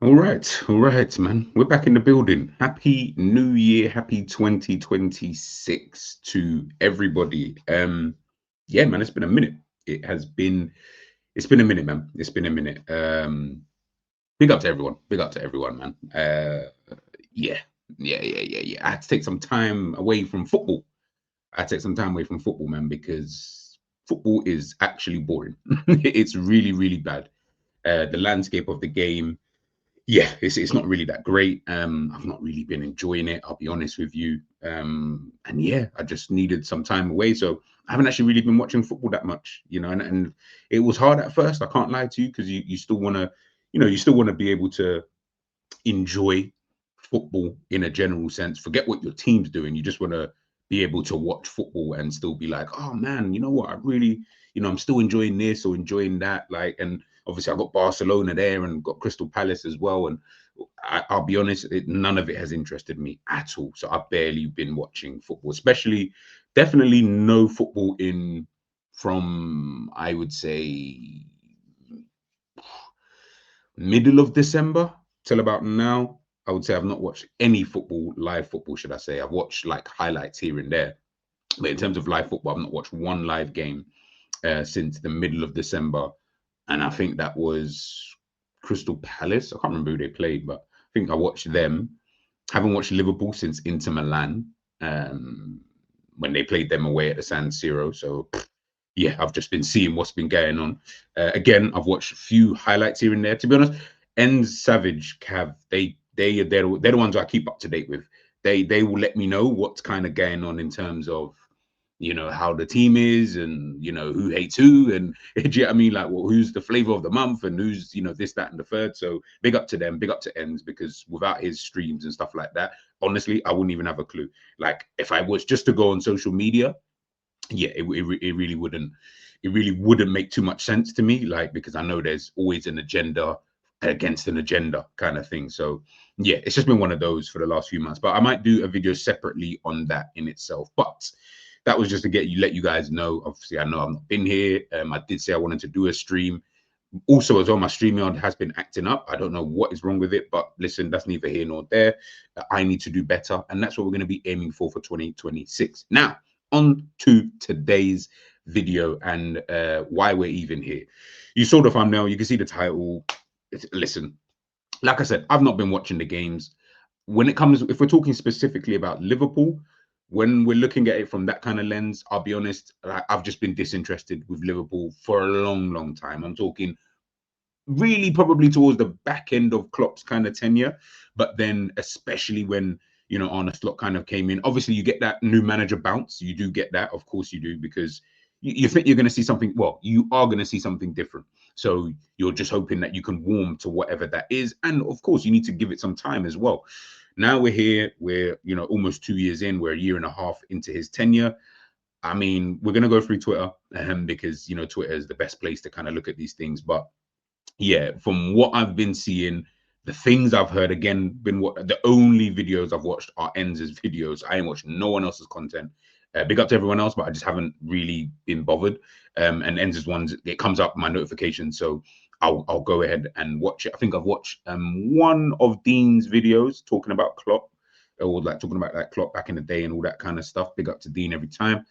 All right, man. We're back in the building. Happy New Year, happy 2026 to everybody. Yeah, man, it's been a minute. It's been a minute, man. It's been a minute. Big up to everyone. Big up to everyone, man. Yeah, yeah. I had to take some time away from football. I had to take some time away from football, man, because football is actually boring. It's really, really bad. The landscape of the game, yeah, it's not really that great. I've not really been enjoying it. I'll be honest with you. And yeah, I just needed some time away, so I haven't actually really been watching football that much, and it was hard at first. I can't lie to you because you still want to, you still want to be able to enjoy football in a general sense. Forget what your team's doing. You just want to be able to watch football and still be like, oh man, you know what? I really, I'm still enjoying this or enjoying that. Like, and obviously I've got Barcelona there and got Crystal Palace as well. And I'll be honest, none of it has interested me at all. So I've barely been watching football, especially definitely no football in from I would say middle of December till about now. I would say I've not watched any football, live football, should I say. I've watched like highlights here and there. But in terms of live football, I've not watched one live game since the middle of December. And I think that was Crystal Palace. I can't remember who they played, but I think I watched them. Haven't watched Liverpool since Inter Milan um, when they played them away at the San Siro. So yeah, I've just been seeing what's been going on. Again, I've watched a few highlights here and there. To be honest, Ends Savage, Cav, they're the ones I keep up to date with. They will let me know what's kind of going on in terms of how the team is and who hates who and do you know what I mean, like, well, who's the flavor of the month and who's this, that, and the third. So big up to them, big up to Ends, because without his streams and stuff like that, honestly, I wouldn't even have a clue. Like if I was just to go on social media, yeah, it really wouldn't make too much sense to me, like, because I know there's always an agenda against an agenda kind of thing. So yeah, it's just been one of those for the last few months, but I might do a video separately on that in itself. But that was just to let you guys know. Obviously, I know I've not been here. I did say I wanted to do a stream. Also, as well, my StreamYard has been acting up. I don't know what is wrong with it, but listen, that's neither here nor there. I need to do better, and that's what we're going to be aiming for 2026. Now, on to today's video and why we're even here. You saw the thumbnail, you can see the title. Listen, like I said, I've not been watching the games. When it comes, if we're talking specifically about Liverpool, when we're looking at it from that kind of lens, I'll be honest, I've just been disinterested with Liverpool for a long, long time. I'm talking really probably towards the back end of Klopp's kind of tenure, but then especially when Arne Slot kind of came in. Obviously, you get that new manager bounce. You do get that, of course you do, because you think you're going to see something. Well, you are going to see something different. So you're just hoping that you can warm to whatever that is, and of course you need to give it some time as well. Now we're here. We're almost 2 years in. We're a year and a half into his tenure. I mean, we're going to go through Twitter because Twitter is the best place to kind of look at these things, but yeah, from what I've been seeing, the things I've heard, again, been what the only videos I've watched are Enz's videos. I ain't watched no one else's content. Big up to everyone else, but I just haven't really been bothered. And Enz's ones, it comes up my notification, so I'll go ahead and watch it. I think I've watched one of Dean's videos talking about Klopp, or like talking about like Klopp back in the day and all that kind of stuff. Big up to Dean every time.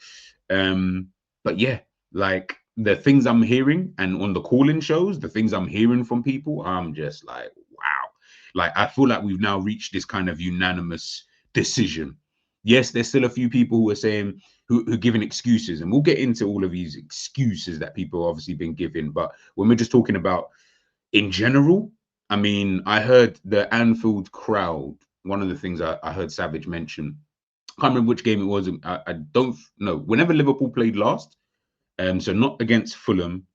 But yeah, like the things I'm hearing and on the call-in shows, the things I'm hearing from people, I'm just like, wow. Like I feel like we've now reached this kind of unanimous decision. Yes, there's still a few people who are saying who are giving excuses, and we'll get into all of these excuses that people have obviously been giving. But when we're just talking about in general, I mean, I heard the Anfield crowd. One of the things I heard Savage mention, I can't remember which game it was. I don't know. Whenever Liverpool played last, so not against Fulham,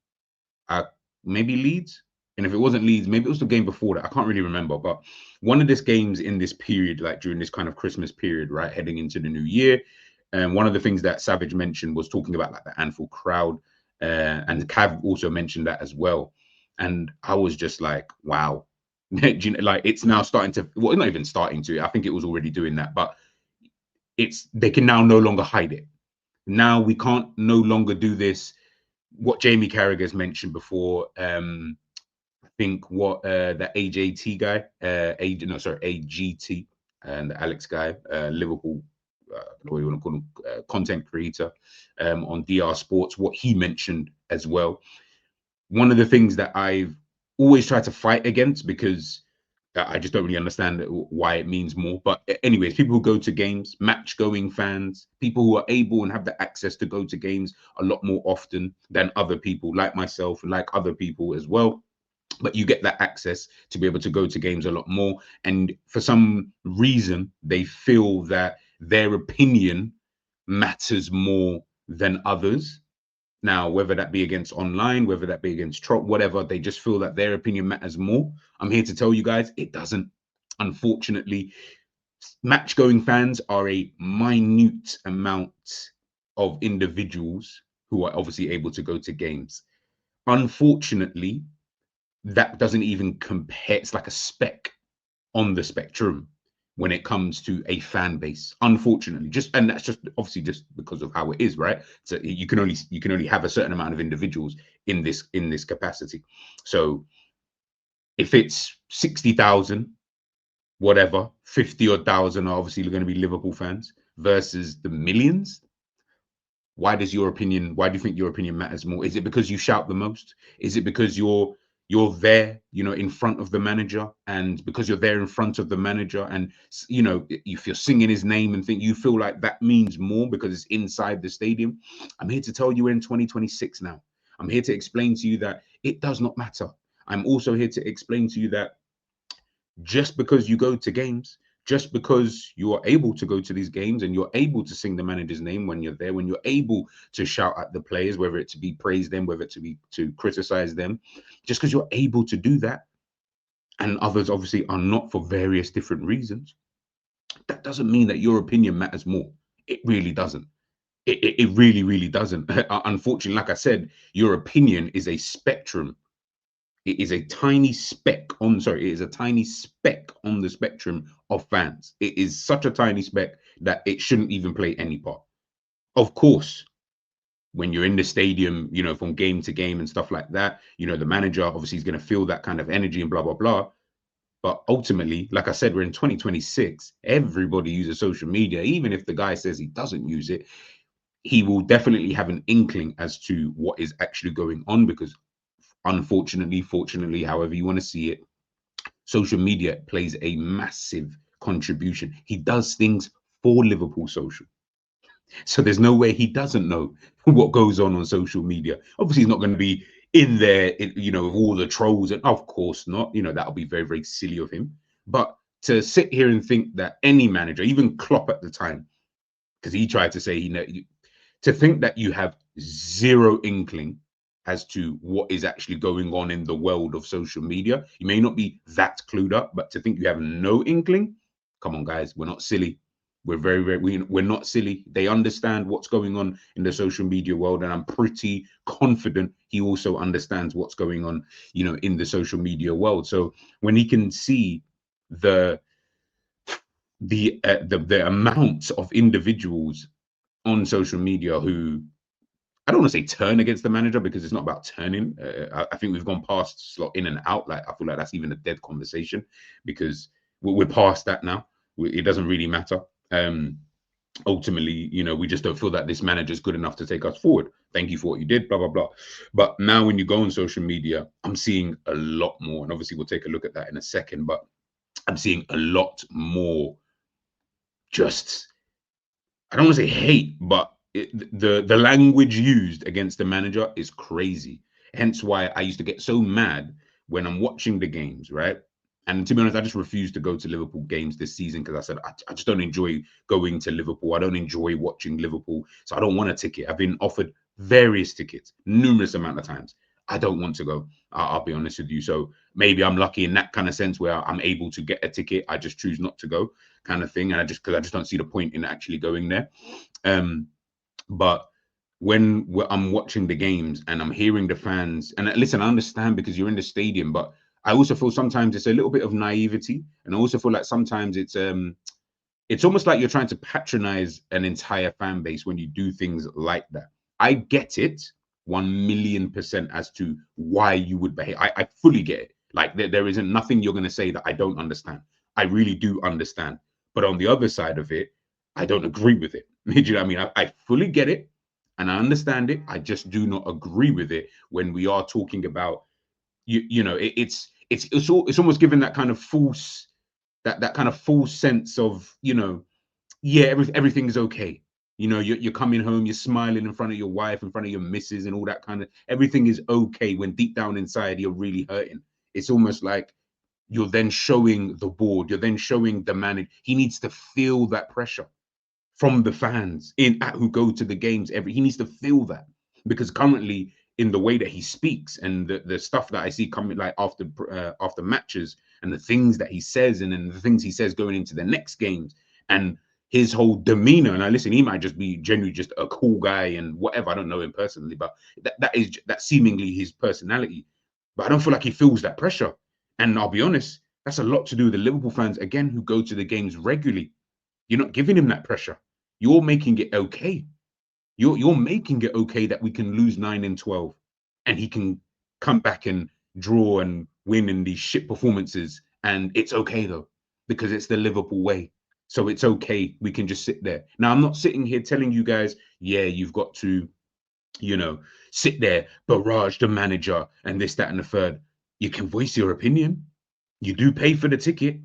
maybe Leeds. And if it wasn't Leeds, maybe it was the game before that. I can't really remember. But one of these games in this period, like during this kind of Christmas period, right, heading into the new year, and one of the things that Savage mentioned was talking about like the Anfield crowd, and Cav also mentioned that as well. And I was just like, wow, like it's now starting to. Well, not even starting to. I think it was already doing that, but they can now no longer hide it. Now we can't no longer do this. What Jamie Carragher's mentioned before, I think what the AJT guy, AGT, and the Alex guy, Liverpool, what you want to call him, content creator on DR Sports, what he mentioned as well. One of the things that I've always tried to fight against, because I just don't really understand why it means more. But anyways, people who go to games, match-going fans, people who are able and have the access to go to games a lot more often than other people, like myself, like other people as well. But you get that access to be able to go to games a lot more. And for some reason, they feel that their opinion matters more than others. Now, whether that be against online, whether that be against Trot, whatever, they just feel that their opinion matters more. I'm here to tell you guys, it doesn't. Unfortunately, match-going fans are a minute amount of individuals who are obviously able to go to games. Unfortunately, that doesn't even compare. It's like a speck on the spectrum when it comes to a fan base, unfortunately. And that's just obviously just because of how it is, right? So you can only have a certain amount of individuals in this capacity. So if it's 60,000, whatever, 50 odd thousand are obviously going to be Liverpool fans versus the millions. Why do you think your opinion matters more? Is it because you shout the most? Is it because you're there, in front of the manager, and because you're there in front of the manager, and if you're singing his name and you feel like that means more because it's inside the stadium? I'm here to tell you we're in 2026 now. I'm here to explain to you that it does not matter. I'm also here to explain to you that just because you go to games, just because you are able to go to these games and you're able to sing the manager's name when you're there, when you're able to shout at the players, whether it to be praise them, whether it to be to criticize them, just because you're able to do that, and others obviously are not for various different reasons, that doesn't mean that your opinion matters more. It really doesn't. It really, really doesn't. Unfortunately, like I said, your opinion is a spectrum. It is a tiny speck on, sorry, it is a tiny speck on the spectrum of fans. It is such a tiny speck that it shouldn't even play any part. Of course, when you're in the stadium, from game to game and stuff like that, the manager obviously is going to feel that kind of energy and blah, blah, blah. But ultimately, like I said, we're in 2026. Everybody uses social media. Even if the guy says he doesn't use it, he will definitely have an inkling as to what is actually going on, because unfortunately, fortunately, however you want to see it, social media plays a massive contribution. He does things for Liverpool social. So there's no way he doesn't know what goes on social media. Obviously, he's not going to be in there, with all the trolls. And of course not. That'll be very, very silly of him. But to sit here and think that any manager, even Klopp at the time, because he tried to say, to think that you have zero inkling as to what is actually going on in the world of social media. You may not be that clued up, but to think you have no inkling, come on, guys, we're not silly. We're very, very, we're not silly. They understand what's going on in the social media world, and I'm pretty confident he also understands what's going on, in the social media world. So when he can see the amount of individuals on social media who, I don't want to say turn against the manager, because it's not about turning. I think we've gone past Slot in and out. Like, I feel like that's even a dead conversation, because we're past that now. It doesn't really matter. Ultimately, we just don't feel that this manager is good enough to take us forward. Thank you for what you did, blah, blah, blah. But now when you go on social media, I'm seeing a lot more. And obviously, we'll take a look at that in a second. But I'm seeing a lot more just, I don't want to say hate, but the language used against the manager is crazy. Hence why I used to get so mad when I'm watching the games, right? And to be honest, I just refused to go to Liverpool games this season, because I said, I just don't enjoy going to Liverpool. I don't enjoy watching Liverpool. So I don't want a ticket. I've been offered various tickets, numerous amount of times. I don't want to go. I'll be honest with you. So maybe I'm lucky in that kind of sense, where I'm able to get a ticket. I just choose not to go, kind of thing. And because I just don't see the point in actually going there. But when I'm watching the games and I'm hearing the fans, and listen, I understand because you're in the stadium, but I also feel sometimes it's a little bit of naivety, and I also feel like sometimes it's almost like you're trying to patronize an entire fan base when you do things like that. I get it 1,000,000% as to why you would behave. I fully get it. Like there isn't nothing you're going to say that I don't understand. I really do understand. But on the other side of it, I don't agree with it. Do you know what I mean? I fully get it and I understand it. I just do not agree with it when we are talking about it's almost given that kind of false that kind of false sense of yeah, everything's okay. You're coming home, you're smiling in front of your wife, in front of your missus, and all that kind of everything is okay. When deep down inside you're really hurting. It's almost like you're then showing the board, you're then showing the manager. He needs to feel that pressure from the fans who go to the games he needs to feel that, because currently in the way that he speaks and the stuff that I see coming like after matches and the things that he says and then the things he says going into the next games and his whole demeanor. And I listen, he might just be genuinely just a cool guy and whatever. I don't know him personally, but that's seemingly his personality. But I don't feel like he feels that pressure. And I'll be honest, that's a lot to do with the Liverpool fans again who go to the games regularly. You're not giving him that pressure. You're making it okay. You're making it okay that we can lose 9 and 12 and he can come back and draw and win in these shit performances. And it's okay though, because it's the Liverpool way. So it's okay. We can just sit there. Now, I'm not sitting here telling you guys, yeah, you've got to, sit there, barrage the manager and this, that, and the third. You can voice your opinion. You do pay for the ticket.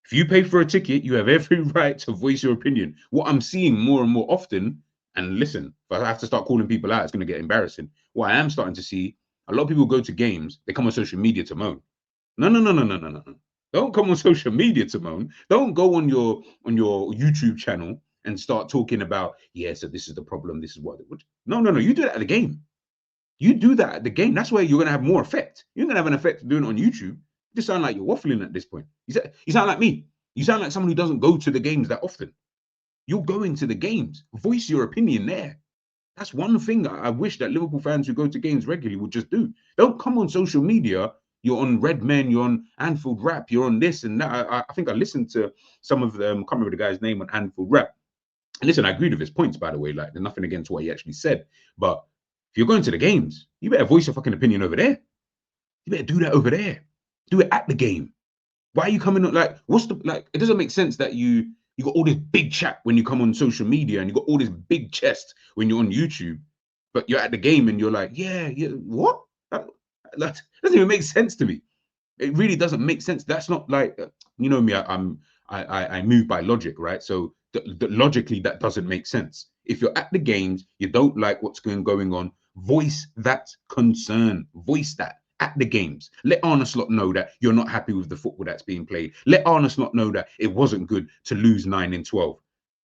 If you pay for a ticket, you have every right to voice your opinion. What I'm seeing more and more often, and listen, if I have to start calling people out, it's going to get embarrassing. What I am starting to see, a lot of people go to games, they come on social media to moan. No. Don't come on social media to moan. Don't go on your YouTube channel and start talking about, yeah, so this is the problem. This is what. No. You do that at the game. You do that at the game. That's where you're going to have more effect. You're going to have an effect doing it on YouTube. You just sound like you're waffling at this point. You sound like me. You sound like someone who doesn't go to the games that often. You're going to the games. Voice your opinion there. That's one thing I wish that Liverpool fans who go to games regularly would just do. Don't come on social media. You're on Red Men, you're on Anfield Rap, you're on this and that. I think I listened to some of them, I can't remember the guy's name on Anfield Rap. And listen, I agreed with his points, by the way. Like, there's nothing against what he actually said. But if you're going to the games, you better voice your fucking opinion over there. You better do that over there. Do it at the game. Why are you coming on? Like, it doesn't make sense that you got all this big chat when you come on social media and you got all this big chest when you're on YouTube, but you're at the game and you're like, yeah, what? That doesn't even make sense to me. It really doesn't make sense. That's not like, you know me, I move by logic, right? So logically, that doesn't make sense. If you're at the games, you don't like what's going on, voice that concern, voice that at the games. Let Arne Slot know that you're not happy with the football that's being played. Let Arne Slot know that it wasn't good to lose 9 and 12.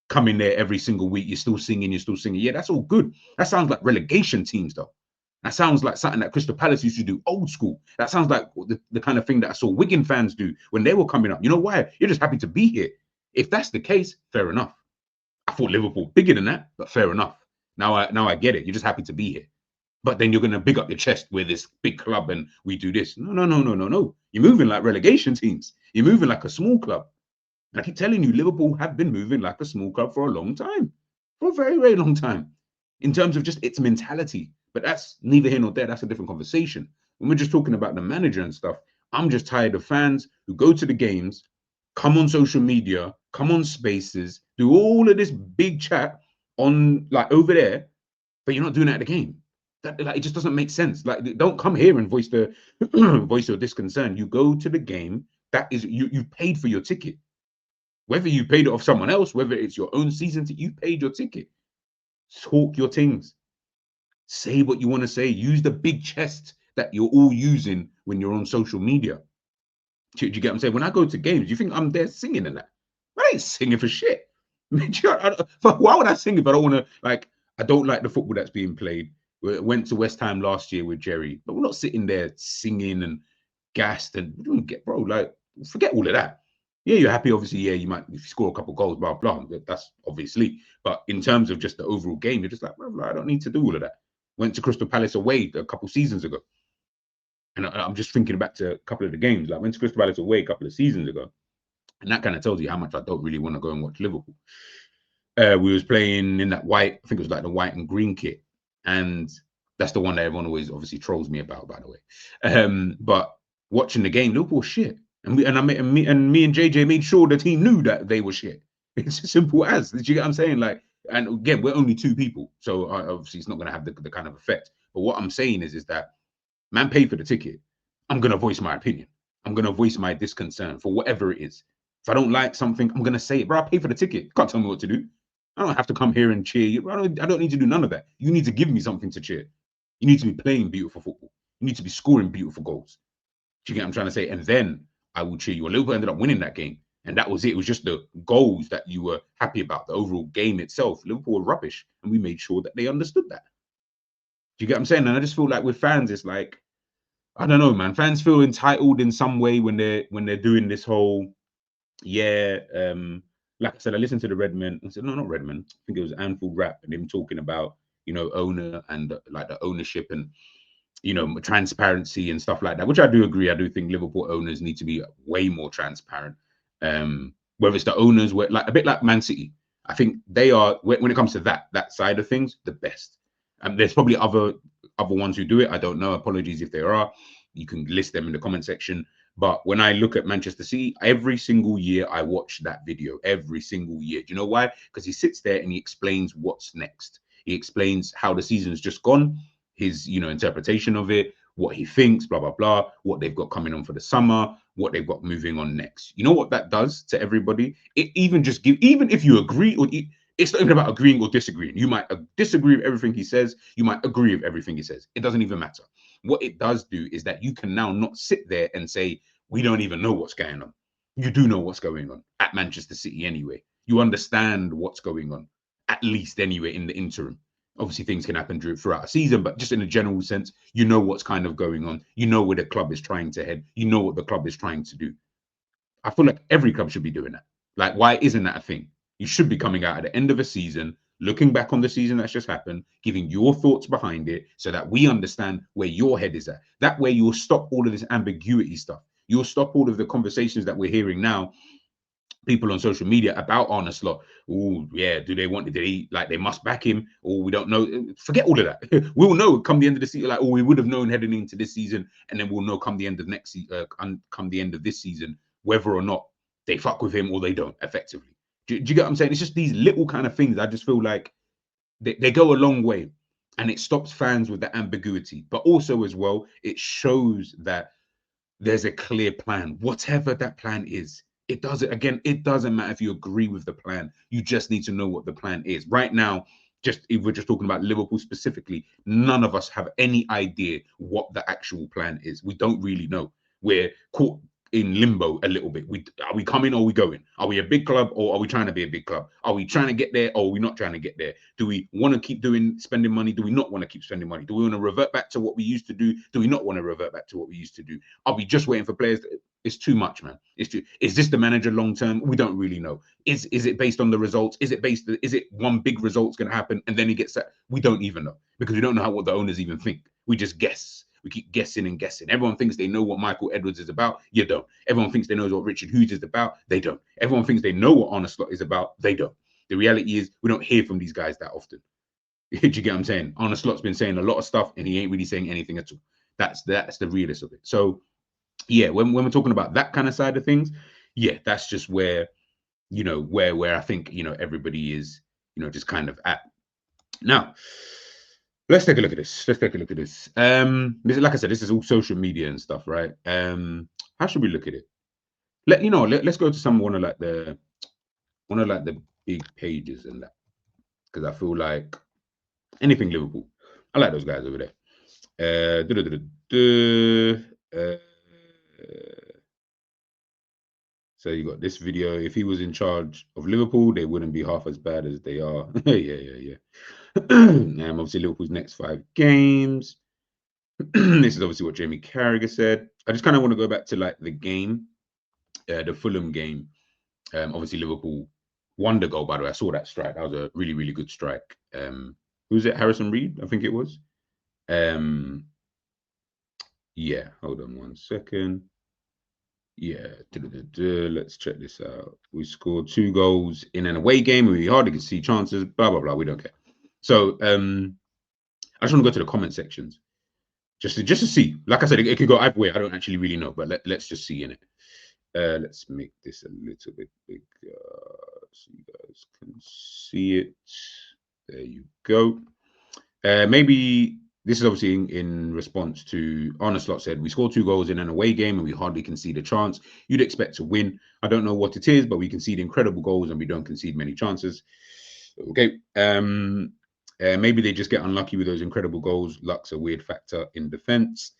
Come in there every single week, you're still singing. Yeah, that's all good. That sounds like relegation teams, though. That sounds like something that Crystal Palace used to do, old school. That sounds like the kind of thing that I saw Wigan fans do when they were coming up. You know why? You're just happy to be here. If that's the case, fair enough. I thought Liverpool bigger than that, but fair enough. Now I get it. You're just happy to be here. But then you're going to big up your chest with this big club and we do this. No. You're moving like relegation teams. You're moving like a small club. And I keep telling you, Liverpool have been moving like a small club for a long time. For a very, very long time. In terms of just its mentality. But that's neither here nor there. That's a different conversation. When we're just talking about the manager and stuff, I'm just tired of fans who go to the games, come on social media, come on spaces, do all of this big chat on like over there, but you're not doing it at the game. That like it just doesn't make sense. Like, don't come here and voice the voice your disconcern. You go to the game. That is you paid for your ticket. Whether you paid it off someone else, whether it's your own season ticket, you paid your ticket. Talk your things. Say what you want to say. Use the big chest that you're all using when you're on social media. Do you get what I'm saying? When I go to games, you think I'm there singing and that? I ain't singing for shit. Why would I sing if I don't want to? Like, I don't like the football that's being played. We went to West Ham last year with Jerry, but we're not sitting there singing and gassed and we don't get, bro. Like, forget all of that. Yeah, you're happy. Obviously, yeah, you might if you score a couple goals, blah blah. That's obviously. But in terms of just the overall game, you're just like, bro, I don't need to do all of that. Went to Crystal Palace away a couple seasons ago, and I'm just thinking back to a couple of the games. Like, went to Crystal Palace away a couple of seasons ago, and that kind of tells you how much I don't really want to go and watch Liverpool. We was playing in that white, I think it was like the white and green kit, and that's the one that everyone always obviously trolls me about, by the way. But watching the game, Liverpool was shit. And me and JJ made sure that he knew that they were shit. It's as simple as. Do you get what I'm saying? Like, and again, we're only two people, so obviously it's not going to have the kind of effect. But what I'm saying is that man paid for the ticket. I'm going to voice my opinion. I'm going to voice my disconcern for whatever it is. If I don't like something, I'm going to say it. Bro, I paid for the ticket. You can't tell me what to do. I don't have to come here and cheer you. I don't need to do none of that. You need to give me something to cheer. You need to be playing beautiful football. You need to be scoring beautiful goals. Do you get what I'm trying to say? And then I will cheer you. Liverpool ended up winning that game. And that was it. It was just the goals that you were happy about. The overall game itself, Liverpool were rubbish. And we made sure that they understood that. Do you get what I'm saying? And I just feel like with fans, it's like, I don't know, man. Fans feel entitled in some way when they're doing this whole, like I said, I listened to the Redman. I said, no, not Redman. I think it was Anfield Rap and him talking about, owner and like the ownership and, transparency and stuff like that, which I do agree. I do think Liverpool owners need to be way more transparent. Whether it's the owners, like a bit like Man City, I think they are, when it comes to that side of things, the best. There's probably other ones who do it. I don't know. Apologies if there are. You can list them in the comment section. But when I look at Manchester City, every single year I watch that video, every single year. Do you know why? Because he sits there and he explains what's next. He explains how the season's just gone, his, interpretation of it, what he thinks, blah, blah, blah, what they've got coming on for the summer, what they've got moving on next. You know what that does to everybody? It even if you agree, or it's not even about agreeing or disagreeing. You might disagree with everything he says. You might agree with everything he says. It doesn't even matter. What it does do is that you can now not sit there and say, we don't even know what's going on. You do know what's going on at Manchester City anyway. You understand what's going on, at least anyway, in the interim. Obviously, things can happen throughout a season, but just in a general sense, you know what's kind of going on. You know where the club is trying to head. You know what the club is trying to do. I feel like every club should be doing that. Like, why isn't that a thing? You should be coming out at the end of a season, looking back on the season that's just happened, giving your thoughts behind it so that we understand where your head is at. That way, you'll stop all of this ambiguity stuff. You'll stop all of the conversations that we're hearing now, people on social media, about Arne Slot. Oh, yeah, do they want, they must back him, or we don't know. Forget all of that. We'll know come the end of the season, we would have known heading into this season, and then we'll know come the end of next season, come the end of this season, whether or not they fuck with him or they don't, effectively. Do you get what I'm saying? It's just these little kind of things. I just feel like they go a long way, and it stops fans with the ambiguity. But also, as well, it shows that there's a clear plan, whatever that plan is. It doesn't matter if you agree with the plan. You just need to know what the plan is. Right now, if we're just talking about Liverpool specifically, none of us have any idea what the actual plan is. We don't really know. We're caught in limbo a little bit. Are we coming or are we going? Are we a big club or are we trying to be a big club? Are we trying to get there or are we not trying to get there? Do we want to keep spending money? Do we not want to keep spending money? Do we want to revert back to what we used to do? Do we not want to revert back to what we used to do? Are we just waiting for players? It's too much, man. Is this the manager long term? We don't really know. Is it based on the results? Is it one big result's going to happen and then he gets that? We don't even know, because we don't know what the owners even think. We just guess. We keep guessing and guessing. Everyone thinks they know what Michael Edwards is about. You don't. Everyone thinks they know what Richard Hughes is about. They don't. Everyone thinks they know what Arne Slot is about. They don't. The reality is we don't hear from these guys that often. Do you get what I'm saying? Arne Slot's been saying a lot of stuff and he ain't really saying anything at all. That's the realist of it. So yeah, when we're talking about that kind of side of things, yeah, that's just where, where I think, everybody is, just kind of at. Now, let's take a look at this. Like I said, this is all social media and stuff, right? How should we look at it? Let's go to one of the big pages and that, because I feel like anything Liverpool, I like those guys over there. So you got this video. If he was in charge of Liverpool, they wouldn't be half as bad as they are. yeah. Obviously, Liverpool's next 5 games. This is obviously what Jamie Carragher said. I just kind of want to go back to the game, the Fulham game. Obviously, Liverpool won the goal, by the way. I saw that strike. That was a really, really good strike. Who's it? Harrison Reed, I think it was. Yeah, hold on one second. Yeah, let's check this out. We scored 2 goals in an away game. We hardly can see chances, blah, blah, blah. We don't care. So I just want to go to the comment sections. just to see. Like I said, it could go either way. I don't actually really know, but let's just see in it. Let's make this a little bit bigger so you guys can see it. There you go. Maybe this is obviously in response to Arne Slot said, we scored 2 goals in an away game and we hardly concede a chance. You'd expect to win. I don't know what it is, but we concede incredible goals and we don't concede many chances. Okay. Maybe they just get unlucky with those incredible goals. Luck's a weird factor in defense.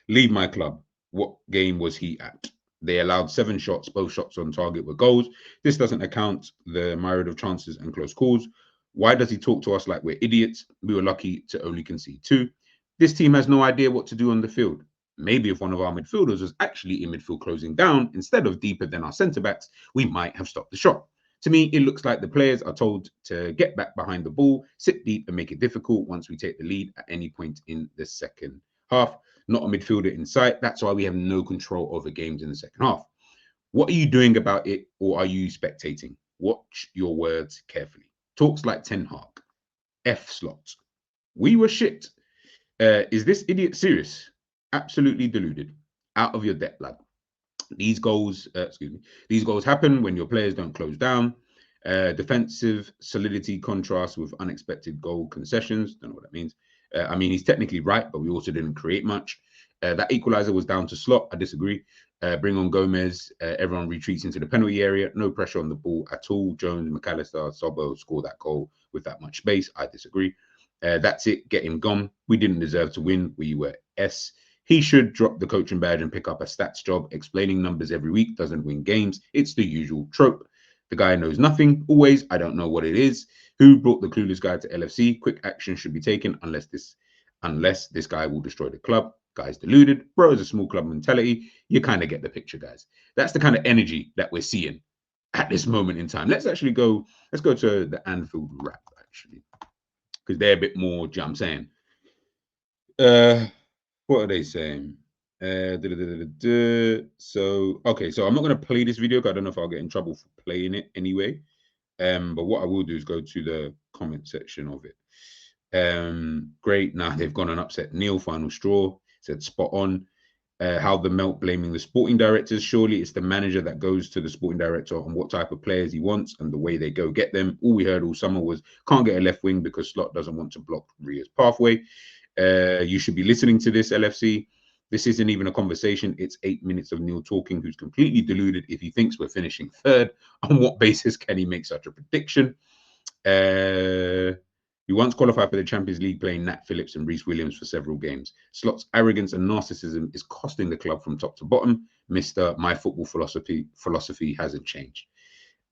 Leave my club. What game was he at? They allowed 7 shots. Both shots on target were goals. This doesn't account the myriad of chances and close calls. Why does he talk to us like we're idiots? We were lucky to only concede 2. This team has no idea what to do on the field. Maybe if one of our midfielders was actually in midfield closing down instead of deeper than our centre backs, we might have stopped the shot. To me, it looks like the players are told to get back behind the ball, sit deep and make it difficult once we take the lead at any point in the second half. Not a midfielder in sight. That's why we have no control over games in the second half. What are you doing about it, or are you spectating? Watch your words carefully. Talks like Ten Hag. F Slot. We were shit. Is this idiot serious? Absolutely deluded. Out of your depth, lad. These goals, these goals happen when your players don't close down. Defensive solidity contrasts with unexpected goal concessions. Don't know what that means. I mean, he's technically right, but we also didn't create much. That equalizer was down to Slot. I disagree. Bring on Gomez. Everyone retreats into the penalty area. No pressure on the ball at all. Jones, McAllister, Sobo score that goal with that much space. I disagree. That's it. Get him gone. We didn't deserve to win. We were S. He should drop the coaching badge and pick up a stats job. Explaining numbers every week doesn't win games. It's the usual trope. The guy knows nothing. Always, I don't know what it is. Who brought the clueless guy to LFC? Quick action should be taken unless this guy will destroy the club. Guy's deluded. Bro is a small club mentality. You kind of get the picture, guys. That's the kind of energy that we're seeing at this moment in time. Let's go to the Anfield rap, actually, because they're a bit more, do you know what I'm saying? What are they saying? So I'm not going to play this video because I don't know if I'll get in trouble for playing it anyway. But what I will do is go to the comment section of it. Great. Now they've gone and upset Neil. Final straw. Said spot on. How the melt blaming the sporting directors. Surely it's the manager that goes to the sporting director on what type of players he wants and the way they go get them. All we heard all summer was can't get a left wing because Slot doesn't want to block Ria's pathway. You should be listening to this, LFC. This isn't even a conversation. It's 8 minutes of Neil talking, who's completely deluded if he thinks we're finishing third. On what basis can he make such a prediction? We once qualified for the Champions League playing Nat Phillips and Reece Williams for several games. Slot's arrogance and narcissism is costing the club from top to bottom. Mr. My football philosophy hasn't changed.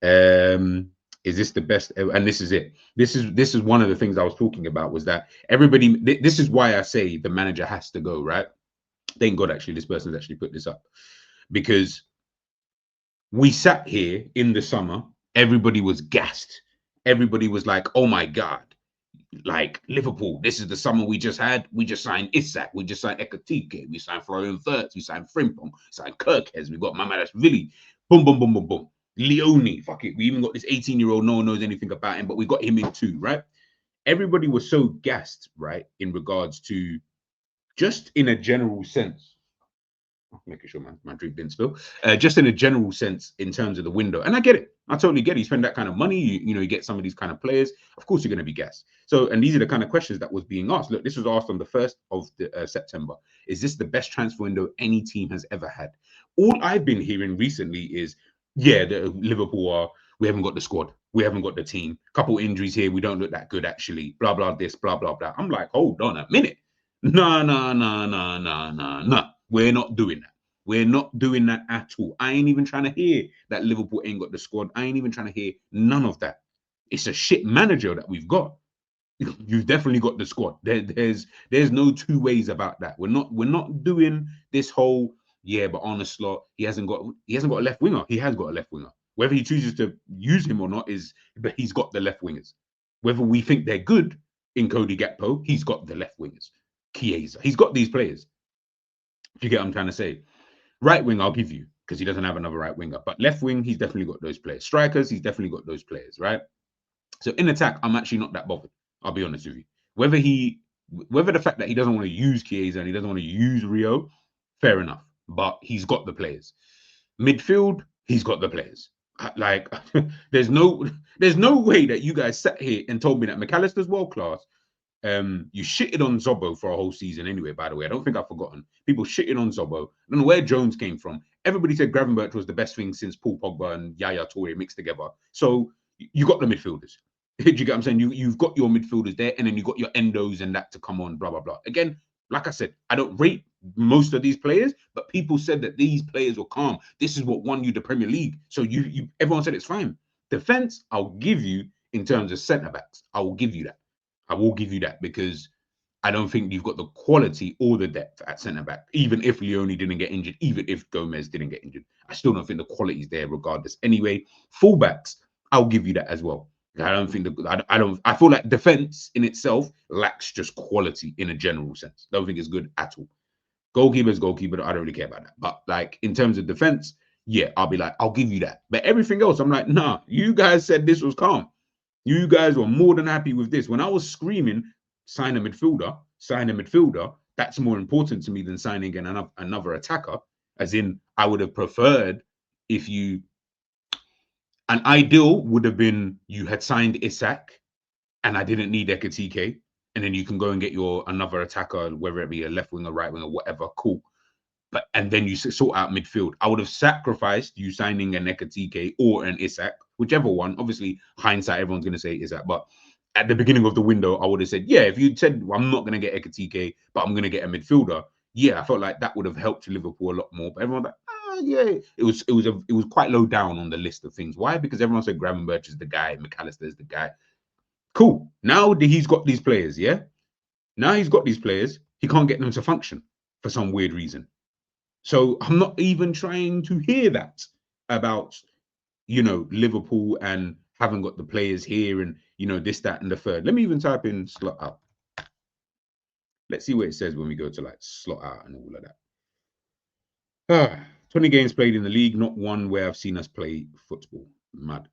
Is this the best? And this is it. This is one of the things I was talking about, was that everybody, this is why I say the manager has to go, right? Thank God, actually, this person's actually put this up, because we sat here in the summer, everybody was gassed. Everybody was like, oh my God, like Liverpool, this is the summer we just had. We just signed Isak, we just signed Ekatike, we signed Florian Wirtz, we signed Frimpong, signed Kirkes, we got Mamardashvili, boom, boom, boom, boom, boom. Leone, fuck it. We even got this 18-year-old, no one knows anything about him, but we got him in too, right? Everybody was so gassed, right, in regards to just in a general sense, making sure my drink didn't spill, just in a general sense in terms of the window. And I get it. I totally get it. You spend that kind of money, you get some of these kind of players, of course you're going to be gassed. So, and these are the kind of questions that was being asked. Look, this was asked on the 1st of September. Is this the best transfer window any team has ever had? All I've been hearing recently is, yeah, the Liverpool we haven't got the squad. We haven't got the team. Couple injuries here. We don't look that good, actually. Blah, blah, this, blah, blah, blah. I'm like, hold on a minute. No. We're not doing that. We're not doing that at all. I ain't even trying to hear that Liverpool ain't got the squad. I ain't even trying to hear none of that. It's a shit manager that we've got. You've definitely got the squad. There's no two ways about that. We're not doing this whole, yeah, but Arne Slot, he hasn't got a left winger. He has got a left winger. Whether he chooses to use him or not but he's got the left wingers. Whether we think they're good in Cody Gakpo, he's got the left wingers. Chiesa, he's got these players. If you get what I'm trying to say. Right wing, I'll give you, because he doesn't have another right winger. But left wing, he's definitely got those players. Strikers, he's definitely got those players, right? So in attack, I'm actually not that bothered. I'll be honest with you. Whether he Whether the fact that he doesn't want to use Chiesa and he doesn't want to use Rio, fair enough. But he's got the players. Midfield, he's got the players. Like, there's no way that you guys sat here and told me that McAllister's world class. You shitted on Zobo for a whole season anyway, by the way. I don't think I've forgotten. People shitting on Zobo. I don't know where Jones came from. Everybody said Gravenberch was the best thing since Paul Pogba and Yaya Toure mixed together. So you got the midfielders. Do you get what I'm saying? You've got your midfielders there, and then you got your endos and that to come on, blah, blah, blah. Again, like I said, I don't rate most of these players, but people said that these players were calm. This is what won you the Premier League. So everyone said it's fine. Defense, I'll give you in terms of centre backs. I will give you that. I will give you that because I don't think you've got the quality or the depth at centre back, even if Leone didn't get injured, even if Gomez didn't get injured. I still don't think the quality is there regardless. Anyway, fullbacks, I'll give you that as well. I don't think I feel like defense in itself lacks just quality in a general sense. Don't think it's good at all. Goalkeeper's goalkeeper. I don't really care about that. But like in terms of defense, yeah, I'll be like, I'll give you that. But everything else, I'm like, nah, you guys said this was calm. You guys were more than happy with this. When I was screaming, sign a midfielder, that's more important to me than signing another attacker. As in, I would have preferred if you... An ideal would have been you had signed Isak and I didn't need Ekatike, and then you can go and get your another attacker, whether it be a left wing or right wing or whatever, cool. And then you sort out midfield. I would have sacrificed you signing an Ekatike or an Isak, whichever one. Obviously, hindsight, everyone's going to say Isak, but at the beginning of the window, I would have said, yeah, if you'd said, well, I'm not going to get Ekatike, but I'm going to get a midfielder, yeah, I felt like that would have helped Liverpool a lot more. But everyone's like, yeah, it was quite low down on the list of things. Why? Because everyone said Gravenberch is the guy, McAllister is the guy. Cool. Now he's got these players, yeah? Now he's got these players, he can't get them to function for some weird reason. So I'm not even trying to hear that about, Liverpool and haven't got the players here and, this, that, and the third. Let me even type in slot out. Let's see what it says when we go to like slot out and all of that. 20 games played in the league, not one where I've seen us play football. Mad.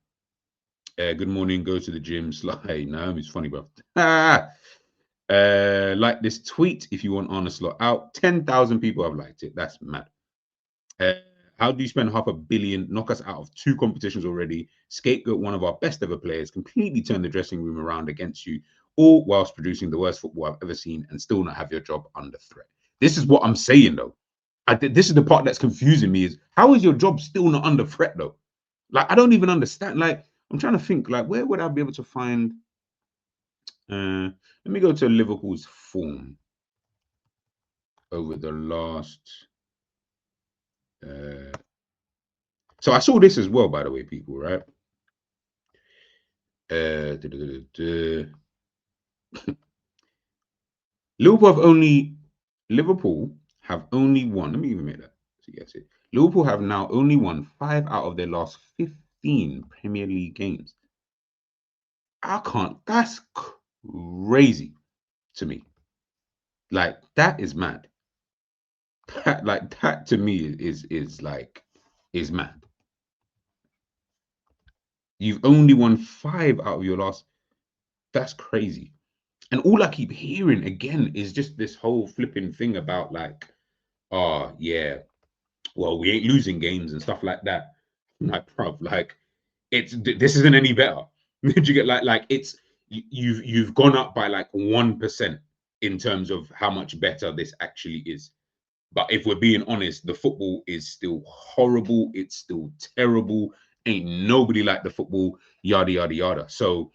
Good morning, go to the gym. Slot. No, it's funny, bro. Like this tweet if you want Arne Slot out. 10,000 people have liked it. That's mad. How do you spend $500 million, knock us out of 2 competitions already, scapegoat one of our best ever players, completely turn the dressing room around against you, all whilst producing the worst football I've ever seen and still not have your job under threat? This is what I'm saying, though. This is the part that's confusing me, is how is your job still not under threat, though? Like, I don't even understand. Like, I'm trying to think, like, where would I be able to find... let me go to Liverpool's form over the last... so I saw this as well, by the way, people, right? Liverpool have only won. Let me even make that so you guys see. Liverpool have now only won 5 out of their last 15 Premier League games. That's crazy to me. Like, that is mad. That to me is mad. You've only won 5 out of your last. That's crazy. And all I keep hearing again is just this whole flipping thing about like, oh yeah, well, we ain't losing games and stuff like that. I'm like, bruv, like this isn't any better. Did you get like it's you've gone up by like 1% in terms of how much better this actually is. But if we're being honest, the football is still horrible. It's still terrible. Ain't nobody like the football, yada, yada, yada. So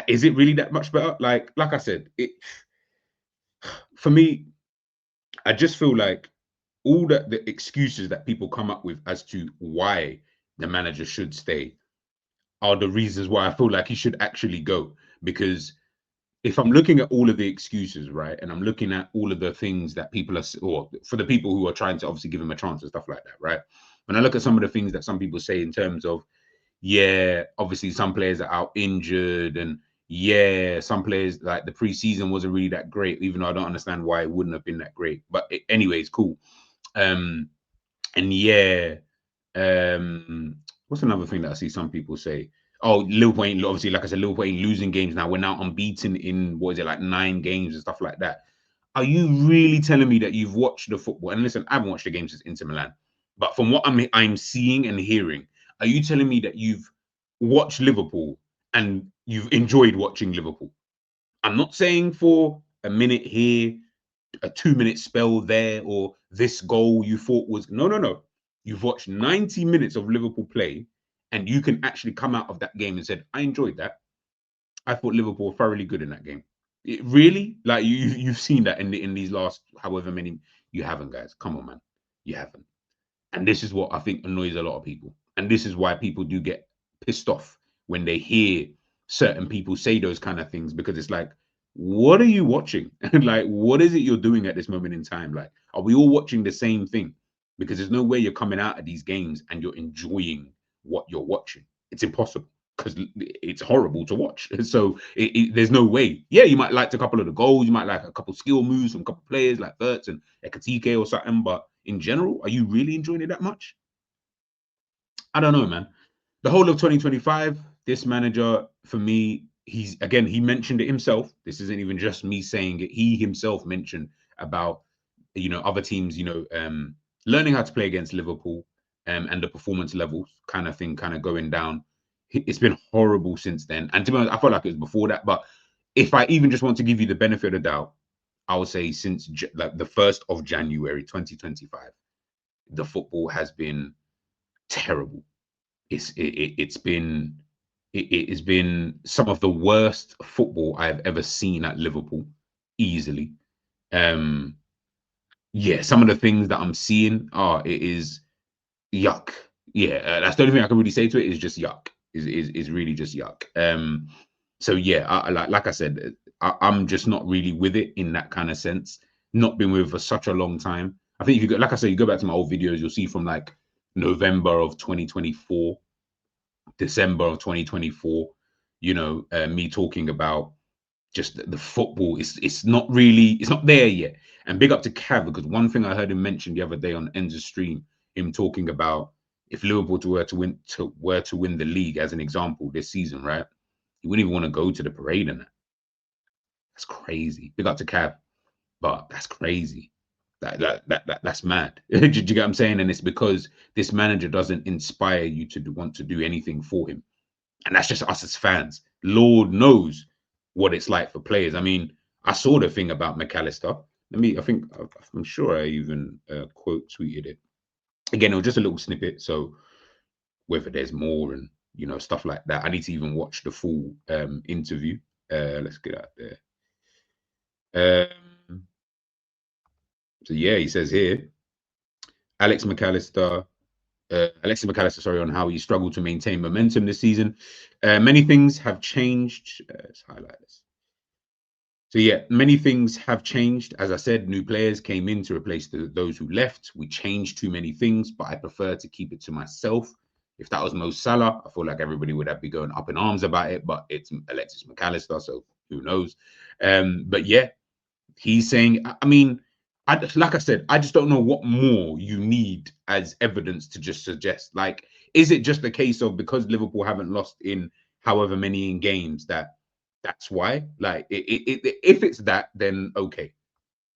is it really that much better? Like I said, for me, I just feel like all the excuses that people come up with as to why the manager should stay are the reasons why I feel like he should actually go. Because if I'm looking at all of the excuses, right, and I'm looking at all of the things that people are, or for the people who are trying to obviously give him a chance and stuff like that, right? When I look at some of the things that some people say in terms of, yeah, obviously some players are out injured, and yeah, some players, like the preseason wasn't really that great, even though I don't understand why it wouldn't have been that great. But anyways, cool. And yeah, what's another thing that I see some people say? oh, Liverpool ain't, obviously, like I said, Liverpool ain't losing games now. We're now unbeaten in, what is it, like 9 games and stuff like that. Are you really telling me that you've watched the football? And listen, I haven't watched the game since Inter Milan, but from what I'm seeing and hearing, are you telling me that you've watched Liverpool and you've enjoyed watching Liverpool? I'm not saying for a minute here, a 2-minute spell there, or this goal you thought was no, no, no. You've watched 90 minutes of Liverpool play, and you can actually come out of that game and said, I enjoyed that. I thought Liverpool were thoroughly good in that game. It, really? Like you've seen that in these last however many. You haven't, guys. Come on, man. You haven't. And this is what I think annoys a lot of people. And this is why people do get pissed off when they hear certain people say those kind of things, because it's like, what are you watching? Like, what is it you're doing at this moment in time? Like, are we all watching the same thing? Because there's no way you're coming out of these games and you're enjoying what you're watching. It's impossible, because it's horrible to watch. So there's no way. Yeah, you might like a couple of the goals, you might like a couple skill moves from a couple players like Verts and Ekatike or something, but in general, are you really enjoying it that much? I don't know, man. The whole of 2025, this manager, for me, he mentioned it himself. This isn't even just me saying it. He himself mentioned about, other teams, learning how to play against Liverpool, and the performance levels kind of thing kind of going down. It's been horrible since then. And to be honest, I felt like it was before that. But if I even just want to give you the benefit of the doubt, I would say since like the 1st of January 2025, the football has been terrible. It has been some of the worst football I have ever seen at Liverpool, easily. Um, yeah, some of the things that I'm seeing, it is yuck. Yeah, that's the only thing I can really say to it, is just yuck. Is really just yuck. So yeah, like I said, I'm just not really with it in that kind of sense. Not been with it for such a long time. I think if you go, like I said, you go back to my old videos, you'll see from like November of 2024, December of 2024, me talking about just the football. It's not there yet. And big up to Cav, because one thing I heard him mention the other day on Enzo's stream, him talking about if Liverpool were to win the league, as an example, this season, right? He wouldn't even want to go to the parade and that. That's crazy. Big up to Cav, but that's crazy. That's mad. Do you get what I'm saying? And it's because this manager doesn't inspire you to want to do anything for him. And that's just us as fans. Lord knows what it's like for players. I mean, I saw the thing about McAllister. I'm sure I even quote tweeted it. Again, it was just a little snippet. So whether there's more and stuff like that, I need to even watch the full interview. Let's get out there. So yeah, he says here, Alexis McAllister, sorry, on how he struggled to maintain momentum this season. Many things have changed. Let's highlight this. So yeah, many things have changed. As I said, new players came in to replace those who left. We changed too many things, but I prefer to keep it to myself. If that was Mo Salah, I feel like everybody would have been going up in arms about it, but it's Alexis McAllister, so who knows? But yeah, he's saying, I mean, like I said, I just don't know what more you need as evidence to just suggest. Like, is it just a case of because Liverpool haven't lost in however many in games that's why? Like, if it's that, then okay.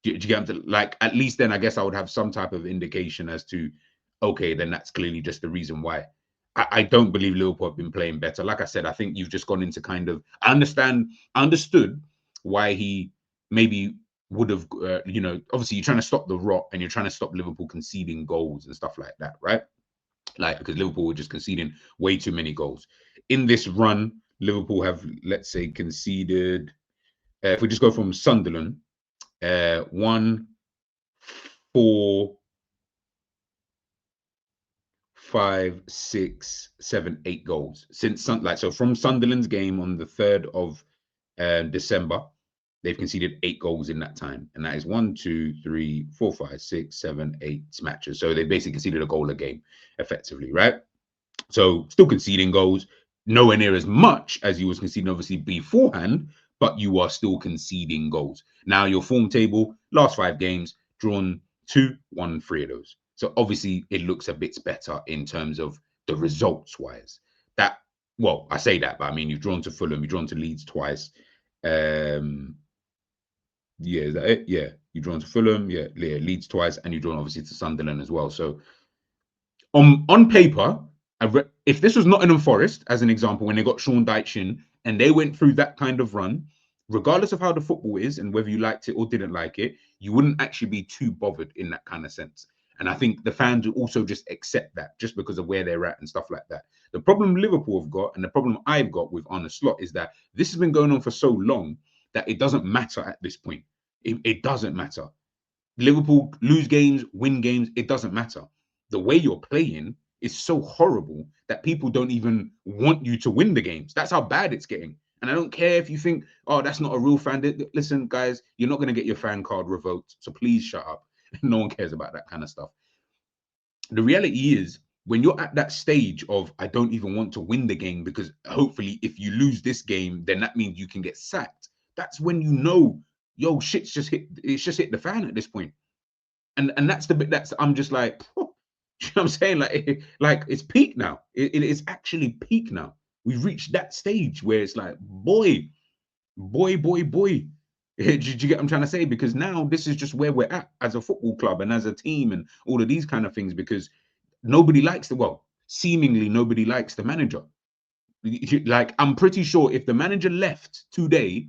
Do you get to, like, at least then I guess I would have some type of indication as to, okay, then that's clearly just the reason why. I don't believe Liverpool have been playing better. Like I said, I think you've just gone into kind of, I understood why he maybe would have, obviously you're trying to stop the rot and you're trying to stop Liverpool conceding goals and stuff like that, right? Like, because Liverpool were just conceding way too many goals. In this run, Liverpool have, let's say, conceded, if we just go from Sunderland, 1, 4, 5, 6, 7, 8 goals since so from Sunderland's game on the 3rd of December, they've conceded 8 goals in that time, and that is 1, 2, 3, 4, 5, 6, 7, 8 matches. So they basically conceded a goal a game, effectively, right? So still conceding goals, nowhere near as much as you was conceding obviously beforehand, but you are still conceding goals. Now your form table, last 5 games, drawn 2, won 3 of those. So obviously it looks a bit better in terms of the results wise. That Well, I say that, but I mean, you've drawn to Fulham, you've drawn to Leeds twice. Yeah, is that it? Yeah, you've drawn to Fulham, yeah, Leeds twice, and you've drawn obviously to Sunderland as well. So on paper, if this was Nottingham Forest, as an example, when they got Sean Dyche in and they went through that kind of run, regardless of how the football is and whether you liked it or didn't like it, you wouldn't actually be too bothered in that kind of sense. And I think the fans will also just accept that just because of where they're at and stuff like that. The problem Liverpool have got and the problem I've got with Arne Slot is that this has been going on for so long that it doesn't matter at this point. It doesn't matter. Liverpool lose games, win games, it doesn't matter. The way you're playing is so horrible that people don't even want you to win the games. That's how bad it's getting. And I don't care if you think, oh, that's not a real fan. Listen, guys, you're not going to get your fan card revoked. So please shut up. No one cares about that kind of stuff. The reality is, when you're at that stage of, I don't even want to win the game because hopefully if you lose this game, then that means you can get sacked. That's when you know, yo, it's just hit the fan at this point. And that's the bit that's I'm just like, you know what I'm saying? Like it's peak now. It is actually peak now. We've reached that stage where it's like, boy. Do you get what I'm trying to say? Because now this is just where we're at as a football club and as a team and all of these kind of things, because nobody likes seemingly nobody likes the manager. Like, I'm pretty sure if the manager left today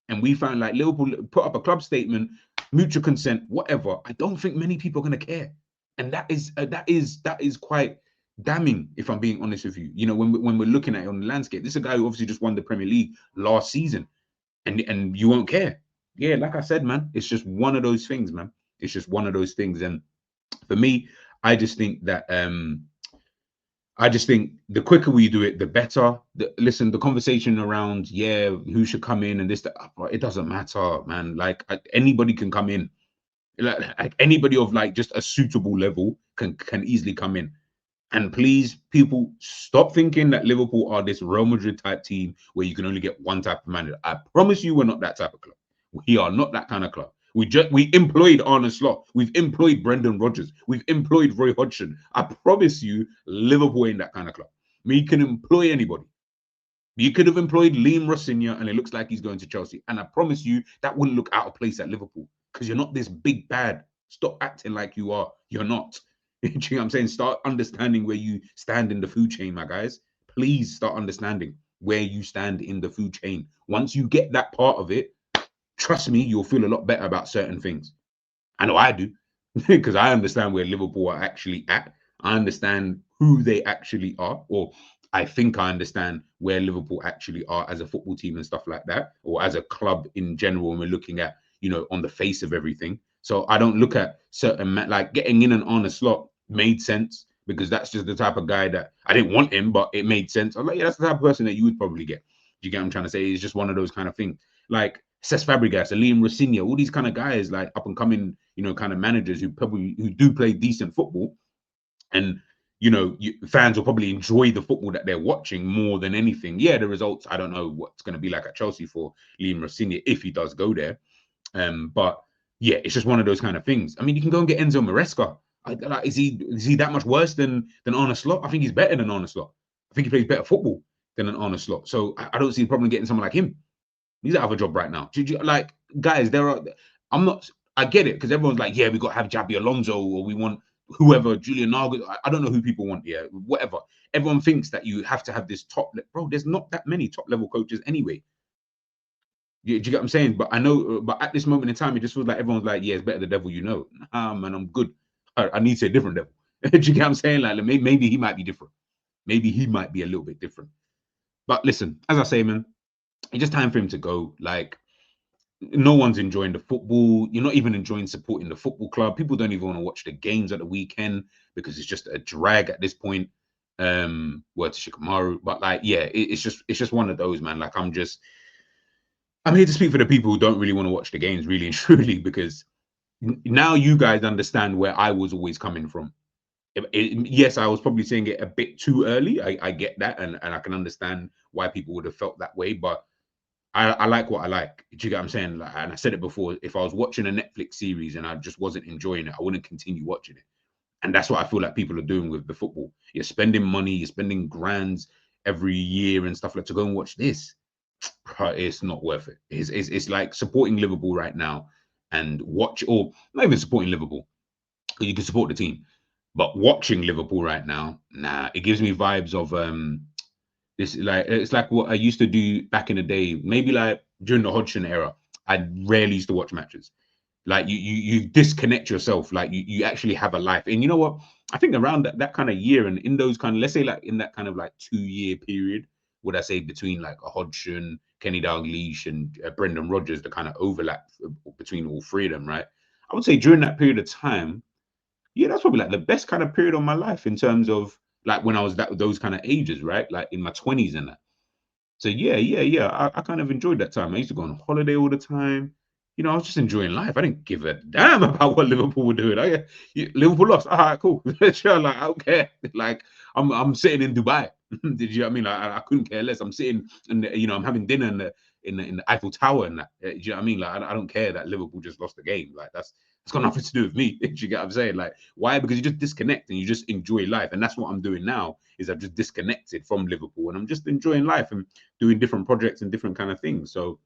and we found like Liverpool put up a club statement, mutual consent, whatever, I don't think many people are going to care. And that is quite damning, if I'm being honest with you. You know, when we're looking at it on the landscape, this is a guy who obviously just won the Premier League last season, and you won't care. Yeah, like I said, man, it's just one of those things, man. It's just one of those things. And for me, I just think that the quicker we do it, the better. Listen, the conversation around, yeah, who should come in and this, that, it doesn't matter, man. Like, anybody can come in. Like anybody of like just a suitable level can easily come in. And please, people, stop thinking that Liverpool are this Real Madrid type team where you can only get one type of manager. I promise you, we're not that type of club. We are not that kind of club. We employed Arne Slot. We've employed Brendan Rodgers. We've employed Roy Hodgson. I promise you, Liverpool ain't that kind of club. We can employ anybody. You could have employed Liam Rossignol, and it looks like he's going to Chelsea. And I promise you, that wouldn't look out of place at Liverpool because you're not this big bad. Stop acting like you are. You're not. Do you know what I'm saying? Start understanding where you stand in the food chain, my guys. Please start understanding where you stand in the food chain. Once you get that part of it, trust me, you'll feel a lot better about certain things. I know I do, because I understand where Liverpool are actually at. I understand who they actually are, or I think I understand where Liverpool actually are as a football team and stuff like that, or as a club in general. When we're looking at, you know, on the face of everything. So I don't look at certain, like getting in an Arne Slot made sense because that's just the type of guy that I didn't want him, but it made sense. I'm like, yeah, that's the type of person that you would probably get. Do you get what I'm trying to say? It's just one of those kind of things. Like Cesc Fabregas, Liam Rossignol, all these kind of guys, like up and coming, you know, kind of managers who do play decent football, and you know, fans will probably enjoy the football that they're watching more than anything. Yeah, the results, I don't know what's going to be like at Chelsea for Liam Rossignol if he does go there. But yeah, it's just one of those kind of things. I mean, you can go and get Enzo Maresca. Like, is he that much worse than Arne Slot? I think he's better than Arne Slot. I think he plays better football than an Arne Slot. So I don't see the problem getting someone like him. He's out of a job right now. Like, guys, I get it, because everyone's like, yeah, we got to have Jabi Alonso, or we want whoever, Julian Nagel. I don't know who people want here, whatever. Everyone thinks that you have to have this bro, there's not that many top level coaches anyway. Do you get what I'm saying? But I know, but at this moment in time, it just feels like everyone's like, yeah, it's better the devil you know. Man, I'm good. I need to say a different devil. Do you get what I'm saying? Like, maybe he might be different. Maybe he might be a little bit different. But listen, as I say, man, it's just time for him to go. Like, no one's enjoying the football. You're not even enjoying supporting the football club. People don't even want to watch the games at the weekend because it's just a drag at this point. Word to Shikamaru. But like, yeah, it's just one of those, man. Like, I'm here to speak for the people who don't really want to watch the games, really and truly, because now you guys understand where I was always coming from. Yes, I was probably saying it a bit too early. I get that, and I can understand why people would have felt that way, but I like what I like. Do you get what I'm saying? Like, and I said it before, if I was watching a Netflix series and I just wasn't enjoying it, I wouldn't continue watching it. And that's what I feel like people are doing with the football. You're spending money, you're spending grands, every year and stuff like to go and watch this. It's not worth it. It's like supporting Liverpool right now and watch, or not even supporting Liverpool. You can support the team, but watching Liverpool right now, nah, it gives me vibes of this, like it's like what I used to do back in the day, maybe like during the Hodgson era. I rarely used to watch matches. Like you disconnect yourself, like you actually have a life. And you know what, I think around that kind of year, and in those kind of, let's say like in that kind of like 2 year period, would I say between like a Hodgson, Kenny Dalglish, and Brendan Rodgers, the kind of overlap between all three of them, right? I would say during that period of time, yeah, that's probably like the best kind of period of my life in terms of like when I was those kind of ages, right? Like in my 20s and that. So yeah. I kind of enjoyed that time. I used to go on holiday all the time. You know, I was just enjoying life. I didn't give a damn about what Liverpool were doing. Liverpool lost. All right, cool. Sure, like I don't care. Like I'm sitting in Dubai. Did you know what I mean? Like I couldn't care less. I'm sitting and I'm having dinner in the Eiffel Tower and that. Do you know what I mean? Like I don't care that Liverpool just lost the game. Like it's got nothing to do with me. Do you get what I'm saying? Like why? Because you just disconnect and you just enjoy life. And that's what I'm doing now. Is I've just disconnected from Liverpool and I'm just enjoying life and doing different projects and different kind of things. So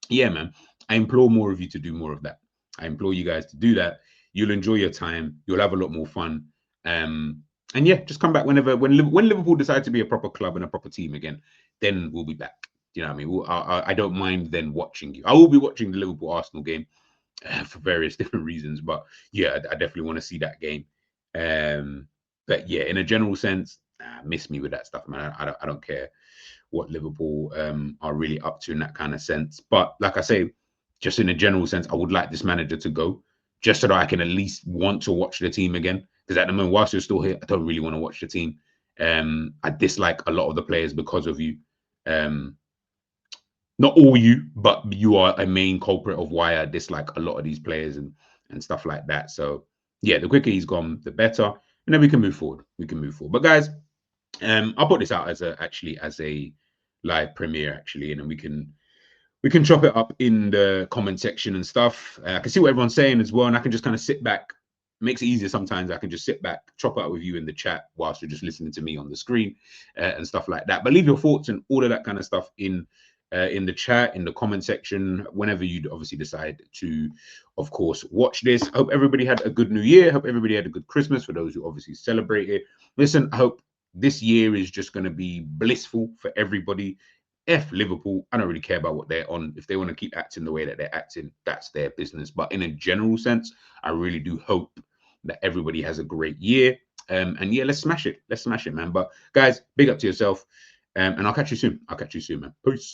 yeah, man, I implore more of you to do more of that. I implore you guys to do that. You'll enjoy your time. You'll have a lot more fun. And yeah, just come back when Liverpool decide to be a proper club and a proper team again. Then we'll be back. You know what I mean? I don't mind then watching you. I will be watching the Liverpool Arsenal game for various different reasons, but yeah, I definitely want to see that game. But yeah, in a general sense, miss me with that stuff, man. I don't care what Liverpool are really up to in that kind of sense. But like I say, just in a general sense, I would like this manager to go, just so that I can at least want to watch the team again. Because at the moment, whilst you're still here, I don't really want to watch the team. I dislike a lot of the players because of you. Not all you, but you are a main culprit of why I dislike a lot of these players and stuff like that. So yeah, the quicker he's gone, the better, and then we can move forward. We can move forward. But guys, I'll put this out as a live premiere actually, and then we can chop it up in the comment section and stuff. I can see what everyone's saying as well, and I can just kind of sit back. Makes it easier sometimes. I can just sit back, chop out with you in the chat whilst you're just listening to me on the screen and stuff like that. But leave your thoughts and all of that kind of stuff in the chat, in the comment section, whenever you obviously decide to, of course, watch this. I hope everybody had a good New Year. Hope everybody had a good Christmas for those who obviously celebrate it. Listen, I hope this year is just going to be blissful for everybody. F Liverpool. I don't really care about what they're on. If they want to keep acting the way that they're acting, that's their business. But in a general sense, I really do hope that everybody has a great year. And yeah, let's smash it. Let's smash it, man. But guys, big up to yourself. And I'll catch you soon. I'll catch you soon, man. Peace.